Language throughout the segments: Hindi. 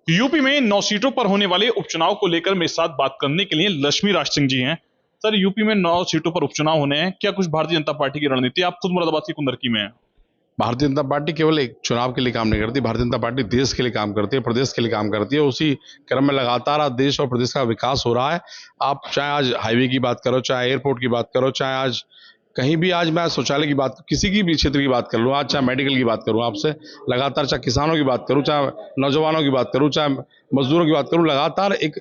यूपी में 9 सीटों पर होने वाले उपचुनाव को लेकर मेरे साथ बात करने के लिए लक्ष्मी राज सिंह जी हैं। सर, यूपी में 9 सीटों पर उपचुनाव होने हैं, क्या कुछ भारतीय जनता पार्टी की रणनीति? आप खुद मुरादाबाद की कुंदरकी में हैं। भारतीय जनता पार्टी केवल एक चुनाव के लिए काम नहीं करती। भारतीय जनता पार्टी देश के लिए काम करती है, प्रदेश के लिए काम करती है। उसी क्रम में लगातार आज देश और प्रदेश का विकास हो रहा है। आप चाहे आज हाईवे की बात करो, चाहे एयरपोर्ट की बात करो, चाहे आज कहीं भी, आज मैं शौचालय की बात, किसी की भी क्षेत्र की बात कर लूँ, आज चाहे मेडिकल की बात करूँ आपसे, लगातार चाहे किसानों की बात करूँ, चाहे नौजवानों की बात करूँ, चाहे मजदूरों की बात करूँ, लगातार एक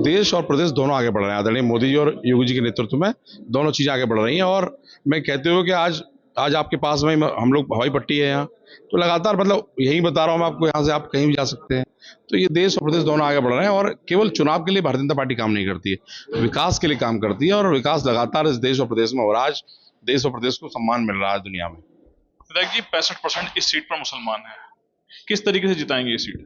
देश और प्रदेश दोनों आगे बढ़ रहे हैं। आदरणीय मोदी जी और योगी जी के नेतृत्व में दोनों चीजें आगे बढ़ रही हैं। और मैं कहते हुए कि आज आज आपके पास में हम लोग हवाई पट्टी है यहाँ, तो लगातार मतलब यही बता रहा हूँ मैं आपको, यहाँ से आप कहीं भी जा सकते हैं। तो ये देश और प्रदेश दोनों आगे बढ़ रहे हैं और केवल चुनाव के लिए भारतीय जनता पार्टी काम नहीं करती है, विकास के लिए काम करती है। और विकास लगातार इस देश और प्रदेश में हो रहा है। आज देश और प्रदेश को सम्मान मिल रहा है दुनिया में। विधायक जी, 65% इस सीट पर मुसलमान हैं, किस तरीके से जिताएंगे ये सीट?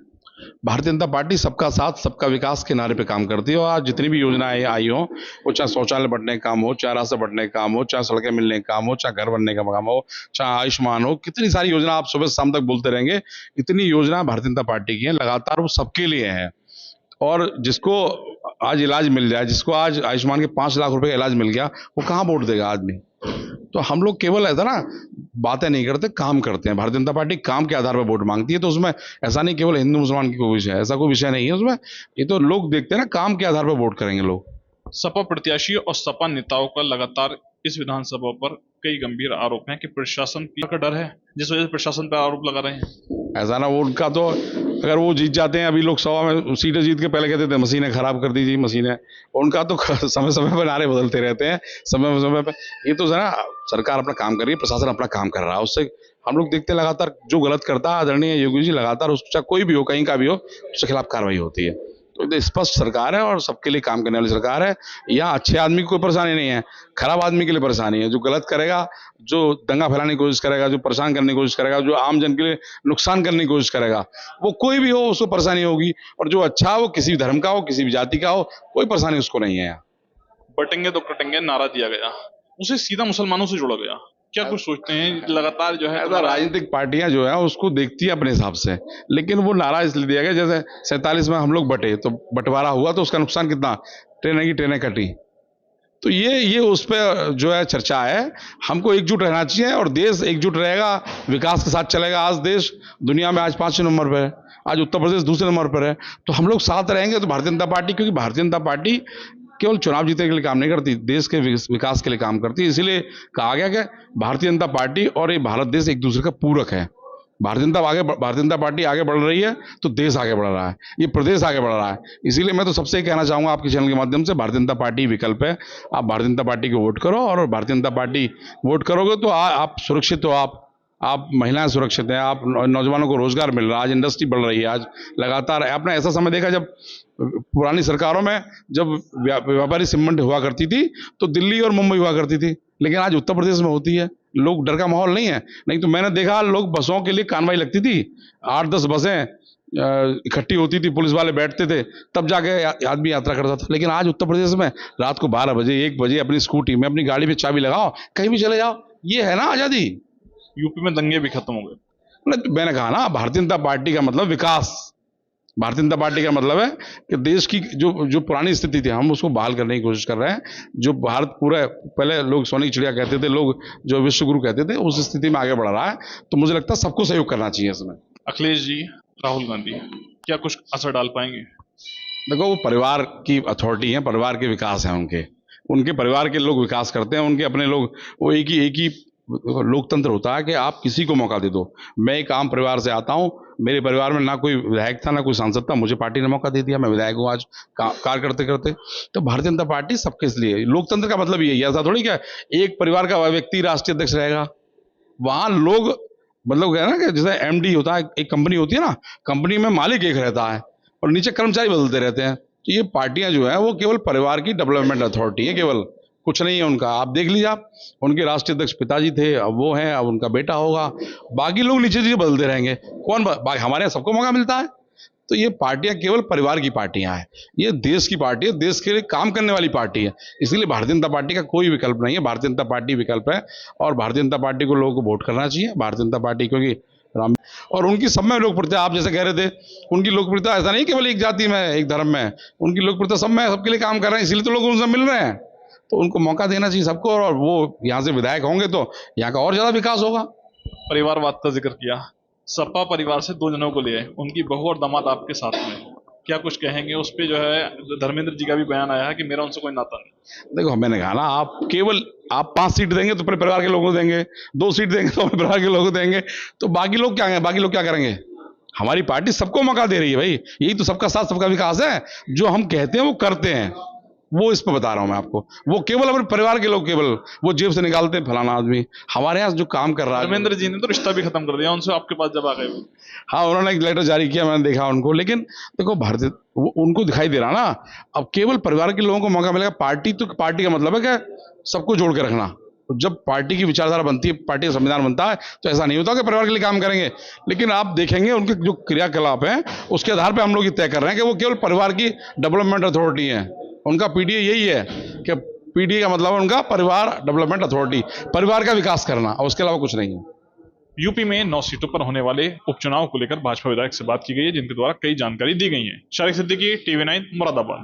भारतीय जनता पार्टी सबका साथ सबका विकास के नारे पे काम करती है। और आज जितनी भी योजनाएं आई हो, वो चाहे शौचालय बढ़ने का काम हो, चाहे रास्ते बढ़ने का काम हो, चाहे सड़कें मिलने का काम हो, चाहे घर बनने का काम हो, चाहे आयुष्मान हो, कितनी सारी योजना आप सुबह से शाम तक बोलते रहेंगे। इतनी योजना भारतीय जनता पार्टी की है, लगातार वो सबके लिए है। और जिसको आज इलाज मिल जाए, जिसको आज आयुष्मान के 5 लाख रुपए का इलाज मिल गया, वो कहाँ वोट देगा आदमी? तो हम लोग केवल ऐसा ना बातें नहीं करते, काम करते हैं। भारतीय जनता पार्टी काम के आधार पर वोट मांगती है। तो उसमें ऐसा नहीं केवल हिंदू मुसलमान की कोई विषय है, ऐसा कोई विषय नहीं है उसमें। ये तो लोग देखते हैं ना, काम के आधार पर वोट करेंगे लोग। सपा प्रत्याशी और सपा नेताओं का लगातार इस विधानसभा पर कई गंभीर आरोप हैं कि प्रशासन का डर है, जिस वजह से प्रशासन पर आरोप लगा रहे हैं। ऐसा ना, वो उनका तो अगर वो जीत जाते हैं, अभी लोकसभा में सीटें जीत के पहले कहते थे मशीनें खराब कर दीजिए मशीनें, उनका तो समय समय पर नारे बदलते रहते हैं, समय समय पर। ये तो है ना, सरकार अपना काम कर रही है, प्रशासन अपना काम कर रहा है। उससे हम लोग देखते हैं लगातार जो गलत करता है आदरणीय योगी जी, लगातार उस चाहे कोई भी हो, कहीं का भी हो, उसके खिलाफ कार्रवाई होती है। तो ये स्पष्ट सरकार है और सबके लिए काम करने वाली सरकार है। यहाँ अच्छे आदमी को कोई परेशानी नहीं है, खराब आदमी के लिए परेशानी है। जो गलत करेगा, जो दंगा फैलाने की कोशिश करेगा, जो परेशान करने की कोशिश करेगा, जो आम जन के लिए नुकसान करने की कोशिश करेगा, वो कोई भी हो, उसको परेशानी होगी। और जो अच्छा हो, किसी भी धर्म का हो, किसी भी जाति का हो, कोई परेशानी उसको नहीं है यहाँ। बटेंगे तो कटेंगे नारा दिया गया, उसे सीधा मुसलमानों से जोड़ा गया। क्या कुछ सोचते हैं? लगातार जो है ऐसा राजनीतिक पार्टियां जो है उसको देखती है अपने हिसाब से, लेकिन वो नारा इसलिए दिया गया, जैसे 47 में हम लोग बटे, तो बंटवारा हुआ तो उसका नुकसान कितना, ट्रेनें की ट्रेनें कटी। तो ये उस पर जो है चर्चा है। हमको एकजुट रहना चाहिए और देश एकजुट रहेगा, विकास के साथ चलेगा। आज देश दुनिया में आज 5वें नंबर पर है, आज उत्तर प्रदेश दूसरे नंबर पर है। तो हम लोग साथ रहेंगे तो भारतीय जनता पार्टी, क्योंकि भारतीय जनता पार्टी केवल चुनाव जीतने के लिए काम नहीं करती, देश के विकास के लिए काम करती है। इसीलिए कहा गया कि भारतीय जनता पार्टी और ये भारत देश एक दूसरे का पूरक है। भारतीय जनता पार्टी आगे बढ़ रही है तो देश आगे बढ़ रहा है, ये प्रदेश आगे बढ़ रहा है। इसीलिए मैं तो सबसे कहना चाहूंगा आपके चैनल के माध्यम से, भारतीय जनता पार्टी विकल्प है। आप भारतीय जनता पार्टी को वोट करो, और भारतीय जनता पार्टी वोट करोगे तो आप सुरक्षित हो, आप महिलाएं सुरक्षित हैं, आप नौजवानों को रोजगार मिल रहा है, आज इंडस्ट्री बढ़ रही है। आज लगातार आपने ऐसा समय देखा जब पुरानी सरकारों में, जब व्यापारी सीमेंट हुआ करती थी तो दिल्ली और मुंबई हुआ करती थी, लेकिन आज उत्तर प्रदेश में होती है। लोग, डर का माहौल नहीं है। नहीं तो मैंने देखा लोग बसों के लिए कानवाई लगती थी, 8-10 बसें इकट्ठी होती थी, पुलिस वाले बैठते थे, तब जाके आदमी यात्रा करता था। लेकिन आज उत्तर प्रदेश में रात को 12 बजे 1 बजे अपनी स्कूटी में, अपनी गाड़ी में चाबी लगाओ, कहीं भी चले जाओ। ये है ना आजादी। यूपी में दंगे भी खत्म हो गए। मैंने कहा ना, भारतीय जनता पार्टी का मतलब विकास। भारतीय जनता पार्टी का मतलब है कि देश की जो जो पुरानी स्थिति थी, हम उसको बहाल करने की कोशिश कर रहे हैं। जो भारत पूरा, पहले लोग सोने की चिड़िया कहते थे, लोग जो विश्व गुरु कहते थे, उस स्थिति में आगे बढ़ रहा है। तो मुझे लगता है सबको सहयोग करना चाहिए इसमें। अखिलेश जी, राहुल गांधी क्या कुछ असर डाल पाएंगे? देखो, वो परिवार की अथॉरिटी है, परिवार के विकास है उनके, उनके परिवार के लोग विकास करते हैं, उनके अपने लोग। वो एक ही लोकतंत्र होता है कि आप किसी को मौका दे दो। मैं एक आम परिवार से आता हूँ, मेरे परिवार में ना कोई विधायक था, ना कोई सांसद था, मुझे पार्टी ने मौका दे दिया, मैं विधायक हूँ आज कार्य करते करते। तो भारतीय जनता पार्टी सबके इसलिए, लोकतंत्र का मतलब यही है। ऐसा थोड़ी क्या एक परिवार का व्यक्ति राष्ट्रीय अध्यक्ष रहेगा, वहां लोग, मतलब है ना कि जैसे एमडी होता है, एक कंपनी होती है ना, कंपनी में मालिक एक रहता है और नीचे कर्मचारी बदलते रहते हैं। तो ये पार्टियां जो है वो केवल परिवार की डेवलपमेंट अथॉरिटी है, केवल, कुछ नहीं है उनका। आप देख लीजिए, आप उनके राष्ट्रीय अध्यक्ष पिताजी थे, अब वो हैं, अब उनका बेटा होगा, बाकी लोग नीचे नीचे बदलते रहेंगे। हमारे यहाँ सबको मौका मिलता है। तो ये पार्टियां केवल परिवार की पार्टियां हैं, ये देश की पार्टी है, देश के लिए काम करने वाली पार्टी है। इसलिए भारतीय जनता पार्टी का कोई विकल्प नहीं है, भारतीय जनता पार्टी विकल्प है। और भारतीय जनता पार्टी को लोगों को वोट करना चाहिए। भारतीय जनता पार्टी, क्योंकि राम और उनकी सब में लोकप्रियता, आप जैसे कह रहे थे, उनकी लोकप्रियता ऐसा नहीं केवल एक जाति में, एक धर्म में, उनकी लोकप्रियता सब में, सबके लिए काम कर रहे हैं, इसलिए तो लोग उनसे मिल रहे हैं। तो उनको मौका देना चाहिए सबको, और वो यहाँ से विधायक होंगे तो यहाँ का और ज्यादा विकास होगा। परिवारवाद का जिक्र किया, सपा परिवार से 2 जनों को लिए, उनकी बहू और दामाद आपके साथ में, क्या कुछ कहेंगे उस पे? जो है धर्मेंद्र जी का भी बयान आया है कि मेरा उनसे कोई नाता नहीं। देखो, मैंने कहा ना, आप 5 सीट देंगे तो अपने परिवार के लोगों को देंगे, 2 सीट देंगे तो अपने परिवार के लोगों को देंगे, तो बाकी लोग क्या हैं, बाकी लोग क्या करेंगे? हमारी पार्टी सबको मौका दे रही है भाई, यही तो सबका साथ सबका विकास है। जो हम कहते हैं वो करते हैं, वो इस पर बता रहा हूं मैं आपको। वो केवल अपने परिवार के लोग केवल वो जेब से निकालते हैं, फलाना आदमी। हमारे यहाँ जो काम कर रहा है, धर्मेंद्र जी ने तो रिश्ता भी खत्म कर दिया उनसे, आपके पास जब आ गए वो। हाँ, उन्होंने एक लेटर जारी किया, मैंने देखा उनको, लेकिन देखो भारतीय उनको दिखाई दे रहा ना, अब केवल परिवार के लोगों को मौका मिलेगा। पार्टी तो पार्टी का मतलब है कि सबको जोड़ के रखना। तो जब पार्टी की विचारधारा बनती है, पार्टी का संविधान बनता है, तो ऐसा नहीं होता कि परिवार के लिए काम करेंगे। लेकिन आप देखेंगे उनके जो क्रियाकलाप हैं, उसके आधार पर हम लोग ये तय कर रहे हैं कि वो केवल परिवार की डेवलपमेंट अथॉरिटी है। उनका पीडीए यही है कि पीडीए का मतलब है उनका परिवार डेवलपमेंट अथॉरिटी, परिवार का विकास करना, और उसके अलावा कुछ नहीं है। यूपी में 9 सीटों पर होने वाले उपचुनाव को लेकर भाजपा विधायक से बात की गई है, जिनके द्वारा कई जानकारी दी गई है। शारिक सिद्दीकी, TV9, मुरादाबाद।